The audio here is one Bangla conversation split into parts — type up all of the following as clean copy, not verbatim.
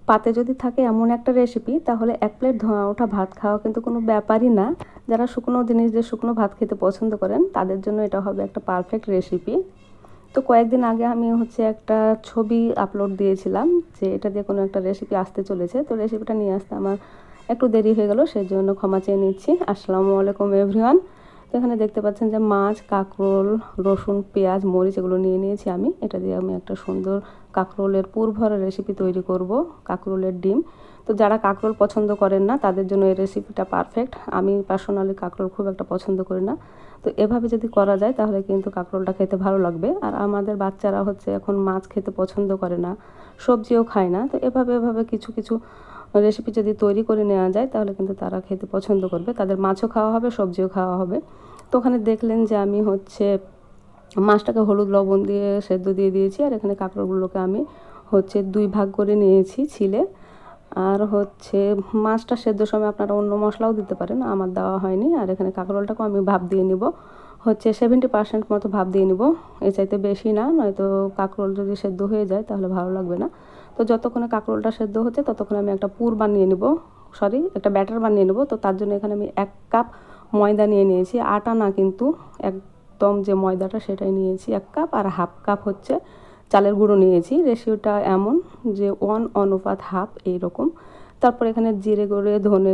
পাতে যদি থাকে এমন একটা রেসিপি, তাহলে 1 প্লেট ধোঁয়া ওঠা ভাত খাওয়া কিন্তু কোনো ব্যাপারই না। যারা শুকনো জিনিস দিয়ে শুকনো ভাত খেতে পছন্দ করেন তাদের জন্য এটা হবে একটা পারফেক্ট রেসিপি। তো কয়েকদিন আগে আমি একটা ছবি আপলোড দিয়েছিলাম যে এটা দিয়ে কোনো একটা রেসিপি আসতে চলেছে। তো রেসিপিটা নিয়ে আসতে আমার একটু দেরি হয়ে গেল, সেই জন্য ক্ষমা চেয়ে নিচ্ছি। আসসালামু আলাইকুম এভরিওয়ান। তো এখানে দেখতে পাচ্ছেন যে মাছ, কাঁকরোল, রসুন, পেঁয়াজ, মরিচ এগুলো নিয়ে নিয়েছি আমি। এটা দিয়ে আমি একটা সুন্দর কাঁকরোলের পুর ভরা রেসিপি তৈরি করব, কাঁকরোলের ডিম। তো যারা কাঁকরোল পছন্দ করেন না তাদের জন্য এই রেসিপিটা পারফেক্ট। আমি পার্সোনালি কাঁকরোল খুব একটা পছন্দ করি না। তো এভাবে যদি করা যায় তাহলে কিন্তু কাঁকরোলটা খেতে ভালো লাগবে। আর আমাদের বাচ্চারা এখন মাছ খেতে পছন্দ করে না, সবজিও খায় না। তো এভাবে কিছু কিছু রেসিপি যদি তৈরি করে নেওয়া যায় তাহলে কিন্তু তারা খেতে পছন্দ করবে, তাদের মাছও খাওয়া হবে, সবজিও খাওয়া হবে। তো ওখানে দেখলেন যে আমি মাছটাকে হলুদ লবণ দিয়ে সেদ্ধ দিয়ে দিয়েছি, আর এখানে কাঁকরোলগুলোকে আমি 2 ভাগ করে নিয়েছি ছিলে। আর মাছটা সেদ্ধর সময় আপনারা অন্য মশলাও দিতে পারেন, আমার দেওয়া হয়নি। আর এখানে কাঁকরোলটাকেও আমি ভাপ দিয়ে নিব, 70% মতো ভাপ দিয়ে নিব, এর চাইতে বেশি না, নয়তো কাঁকরোল যদি সেদ্ধ হয়ে যায় তাহলে ভালো লাগবে না। তো যতক্ষণে কাঁকরোলটা সেদ্ধ হচ্ছে ততক্ষণে আমি একটা পুর বানিয়ে নিব, একটা ব্যাটার বানিয়ে নেব। তো তার জন্য এখানে আমি 1 কাপ ময়দা নিয়ে নিয়েছি, আটা না কিন্তু, একদম যে ময়দাটা সেটাই নিয়েছি 1 কাপ। আর হাফ কাপ চালের গুঁড়ো নিয়েছি। রেশিওটা এমন যে 1:1 এইরকম। তারপর এখানে জিরে গুঁড়ো, ধনে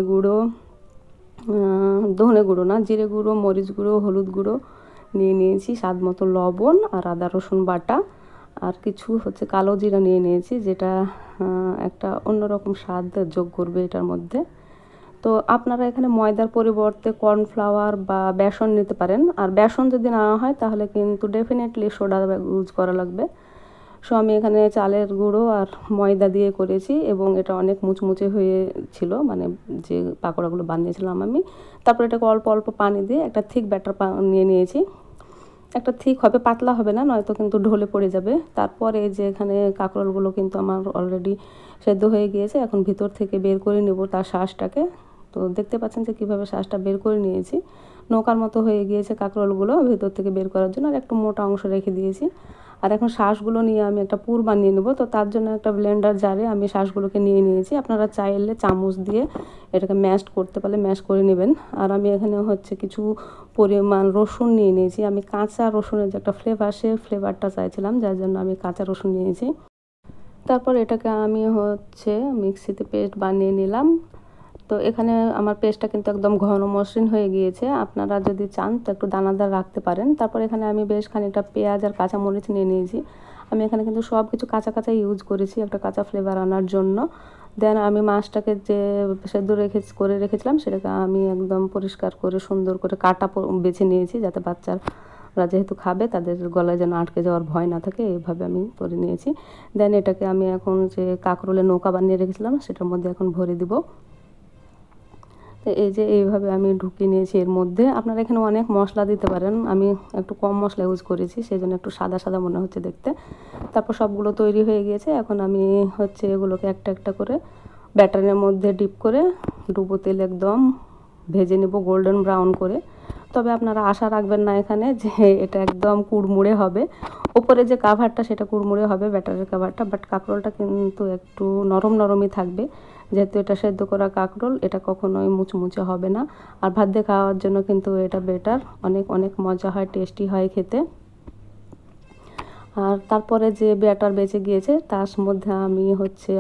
গুঁড়ো না, জিরে গুঁড়ো, মরিচ গুঁড়ো, হলুদ গুঁড়ো নিয়ে নিয়েছি, স্বাদ মতো লবণ, আর আদা রসুন বাটা, আর কিছু কালো জিরা নিয়ে নিয়েছি, যেটা একটা অন্যরকম স্বাদ যোগ করবে এটার মধ্যে। তো আপনারা এখানে ময়দার পরিবর্তে কর্নফ্লাওয়ার বা বেসন নিতে পারেন। আর বেসন যদি না হয় তাহলে কিন্তু ডেফিনেটলি সোডা ইউজ করা লাগবে। সো আমি এখানে চালের গুঁড়ো আর ময়দা দিয়ে করেছি, এবং এটা অনেক মুচমুচে হয়েছিল, মানে যে পাকোড়াগুলো বানিয়েছিলাম আমি। তারপর এটাকে অল্প অল্প পানি দিয়ে একটা থিক ব্যাটার নিয়ে নিয়েছি। একটা থিক হবে, পাতলা হবে না, নয়তো কিন্তু ঢলে পড়ে যাবে। তারপর এই যে এখানে কাঁকরোলগুলো কিন্তু আমার অলরেডি সেদ্ধ হয়ে গিয়েছে, এখন ভিতর থেকে বের করে নেব তার শাঁসটাকে। তো দেখতে পাচ্ছেন যে কীভাবে শাঁসটা বের করে নিয়েছি, নৌকার মতো হয়ে গিয়েছে কাঁকরোলগুলো ভিতর থেকে বের করার জন্য, আর একটু মোটা অংশ রেখে দিয়েছি। আর এখন শাঁসগুলো নিয়ে আমি একটা পুর বানিয়ে নেব। তো তার জন্য একটা ব্লেন্ডার জারে আমি শাঁসগুলোকে নিয়ে নিয়েছি। আপনারা চাইলে চামচ দিয়ে এটাকে ম্যাশ করতে পারলে ম্যাশ করে নেবেন। আর আমি এখানে কিছু পরিমাণ রসুন নিয়ে নিয়েছি। আমি কাঁচা রসুনের যে একটা ফ্লেভার, সে ফ্লেভারটা চাইছিলাম, যার জন্য আমি কাঁচা রসুন নিয়েছি। তারপর এটাকে আমি মিক্সিতে পেস্ট বানিয়ে নিলাম। তো এখানে আমার পেস্টটা কিন্তু একদম ঘন মসৃণ হয়ে গিয়েছে। আপনারা যদি চান তো একটু দানাদার রাখতে পারেন। তারপর এখানে আমি বেশ খানিকটা পেঁয়াজ আর কাঁচামরিচ নিয়ে নিয়েছি। আমি এখানে কিন্তু সব কিছু কাঁচা কাঁচা ইউজ করেছি একটা কাঁচা ফ্লেভার আনার জন্য। দেন আমি মাছটাকে যে সেদ্ধ করে রেখেছিলাম সেটাকে আমি একদম পরিষ্কার করে সুন্দর করে কাটা বেছে নিয়েছি, যাতে বাচ্চারা যেহেতু খাবে তাদের গলায় যেন আটকে যাওয়ার ভয় না থাকে, এইভাবে আমি করে নিয়েছি। দেন এটাকে আমি এখন যে কাঁকরোলের নৌকা বানিয়ে রেখেছিলাম সেটার মধ্যে এখন ভরে দিব। তো এই যে এইভাবে আমি ঢুকিয়ে নিয়েছি এর মধ্যে। আপনারা এখানে অনেক মশলা দিতে পারেন, আমি একটু কম মশলা ইউজ করেছি, সেই জন্য একটু সাদা সাদা মনে হচ্ছে দেখতে। তারপর সবগুলো তৈরি হয়ে গিয়েছে, এখন আমি এগুলোকে একটা একটা করে ব্যাটারের মধ্যে ডিপ করে ডুবো তেল একদম ভেজে নেব গোল্ডেন ব্রাউন করে। তবে আপনারা আশা রাখবেন না এখানে যে এটা একদম কুড়মুড়ে হবে, ওপরে যে কাভারটা সেটা কুড়মুড়ে হবে, ব্যাটারের কাভারটা, বাট কাঁকরোলটা কিন্তু একটু নরম নরমই থাকবে, যেহেতু এটা সেদ্ধ করা কাঁকরোল, এটা কখনোই মুচমুচে হবে না। আর ভাত দিয়ে খাওয়ার জন্য কিন্তু এটা বেটার, অনেক অনেক মজা হয়, টেস্টি হয় খেতে। আর তারপরে যে ব্যাটার বেঁচে গিয়েছে তার মধ্যে আমি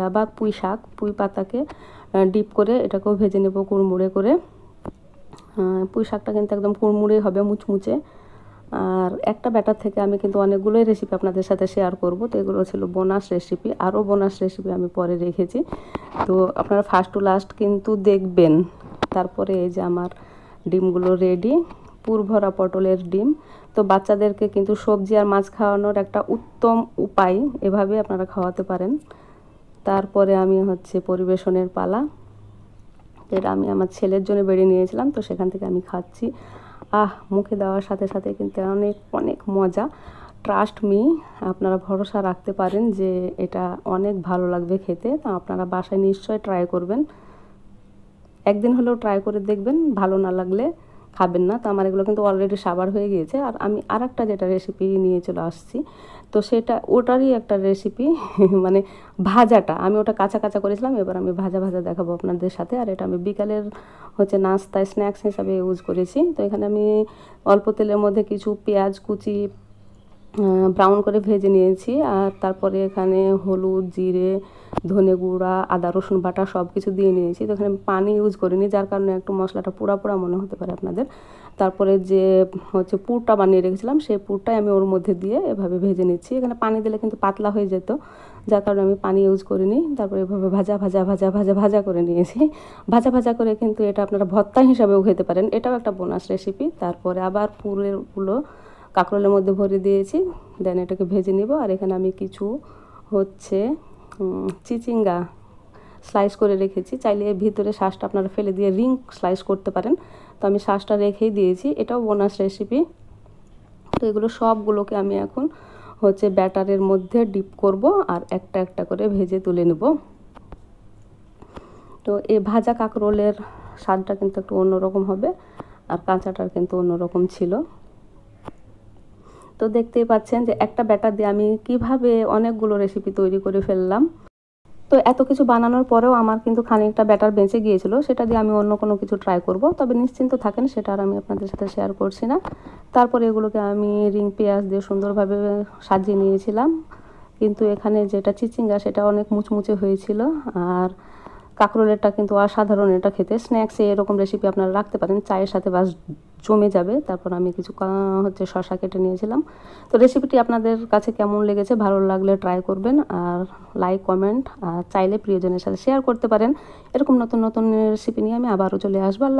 আবার পুঁই পাতাকে ডিপ করে এটাকেও ভেজে নেব কুড়মুড়ে করে। পুঁই শাকটা কিন্তু একদম কুড়মুড়ে হবে, মুচমুচে। আর একটা ব্যাটার থেকে আমি কিন্তু অনেকগুলোই রেসিপি আপনাদের সাথে শেয়ার করব। তো এগুলো ছিল বোনাস রেসিপি, আরও বোনাস রেসিপি আমি পরে রেখেছি, তো আপনারা ফার্স্ট টু লাস্ট কিন্তু দেখবেন। তারপরে এই যে আমার ডিমগুলো রেডি, পুর ভরা পটলের ডিম। তো বাচ্চাদেরকে কিন্তু সবজি আর মাছ খাওয়ানোর একটা উত্তম উপায়, এভাবে আপনারা খাওয়াতে পারেন। তারপরে আমি পরিবেশনের পালা। এটা আমি আমার ছেলের জন্য বেড়ে নিয়েছিলাম, তো সেখান থেকে আমি খাচ্ছি। মুখে দেওয়ার সাথে সাথে কিন্তু অনেক অনেক মজা। ট্রাস্ট মি, আপনারা ভরসা রাখতে পারেন যে এটা অনেক ভালো লাগবে খেতে। তো আপনারা বাসায় নিশ্চয়ই ট্রাই করবেন, একদিন হলেও ট্রাই করে দেখবেন। ভালো না লাগলে খাবেন না। তো আমার এগুলো কিন্তু অলরেডি সাবার হয়ে গিয়েছে। আর আমি আরেকটা যেটা রেসিপি নিয়ে চলে আসছি, তো সেটা ওটারই একটা রেসিপি মানে ভাজাটা আমি ওটা কাঁচা কাঁচা করেছিলাম, এবার আমি ভাজা ভাজা দেখাবো আপনাদের সাথে। আর এটা আমি বিকালের নাস্তায় স্ন্যাক্স হিসাবে ইউজ করেছি। তো এখানে আমি অল্প তেলের মধ্যে কিছু পেঁয়াজ কুচি ব্রাউন করে ভেজে নিয়েছি। আর তারপরে এখানে হলুদ, জিরে, ধনে গুঁড়া, আদা রসুন বাটা সব কিছু দিয়ে নিয়েছি। তো এখানে পানি ইউজ করিনি, যার কারণে একটু মশলাটা পোড়া পোড়া মনে হতে পারে আপনাদের। তারপরে যে পুরটা বানিয়ে রেখেছিলাম, সেই পুরটাই আমি ওর মধ্যে দিয়ে এভাবে ভেজে নিচ্ছি। এখানে পানি দিলে কিন্তু পাতলা হয়ে যেত, যার কারণে আমি পানি ইউজ করিনি। তারপরে এভাবে ভাজা ভাজা ভাজা ভাজা ভাজা করে নিয়েছি। ভাজা ভাজা করে কিন্তু এটা আপনারা ভর্তা হিসাবেও খেতে পারেন, এটাও একটা বোনাস রেসিপি। তারপরে আবার পুরগুলো কাঁকরোলের মধ্যে ভরে দিয়েছি, দেন এটাকে ভেজে নিব। আর এখানে আমি কিছু চিচিঙ্গা স্লাইস করে রেখেছি, চাইলে এর ভিতরে শাঁসটা আপনারা ফেলে দিয়ে রিং স্লাইস করতে পারেন। তো আমি শাঁসটা রেখেই দিয়েছি, এটাও বোনাস রেসিপি। তো এগুলো সবগুলোকে আমি এখন ব্যাটারের মধ্যে ডিপ করব আর একটা একটা করে ভেজে তুলে নেব। তো এই ভাজা কাঁকরোলের স্বাদটা কিন্তু একটু অন্যরকম হবে, আর কাঁচাটার কিন্তু অন্যরকম ছিল। তো দেখতেই পাচ্ছেন যে একটা ব্যাটার দিয়ে আমি কিভাবে অনেকগুলো রেসিপি তৈরি করে ফেললাম। তো এত কিছু বানানোর পরেও আমার কিন্তু খানিকটা ব্যাটার বেঁচে গিয়েছিল, সেটা দিয়ে আমি অন্য কোনো কিছু ট্রাই করব। তবে নিশ্চিন্ত থাকেন, সেটা আর আমি আপনাদের সাথে শেয়ার করছি না। তারপরে এগুলোকে আমি রিং পেঁয়াজ দিয়ে সুন্দরভাবে সাজিয়ে নিয়েছিলাম। কিন্তু এখানে যেটা চিচিঙ্গা সেটা অনেক মুচমুচে হয়েছিল। আর কাঁকরোলেরটা কিন্তু অসাধারণ এটা খেতে। স্ন্যাক্সে এরকম রেসিপি আপনারা রাখতে পারেন, চায়ের সাথে বাস জমে যাবে। তারপর আমি কিছু শসা কেটে নিয়েছিলাম। তো রেসিপিটি আপনাদের কাছে কেমন লেগেছে, ভালো লাগলে ট্রাই করবেন, আর লাইক কমেন্ট আর চাইলে প্রিয়জনের সাথে শেয়ার করতে পারেন। এরকম নতুন নতুন রেসিপি নিয়ে আমি আবারও চলে আসবো। আল্লাহ।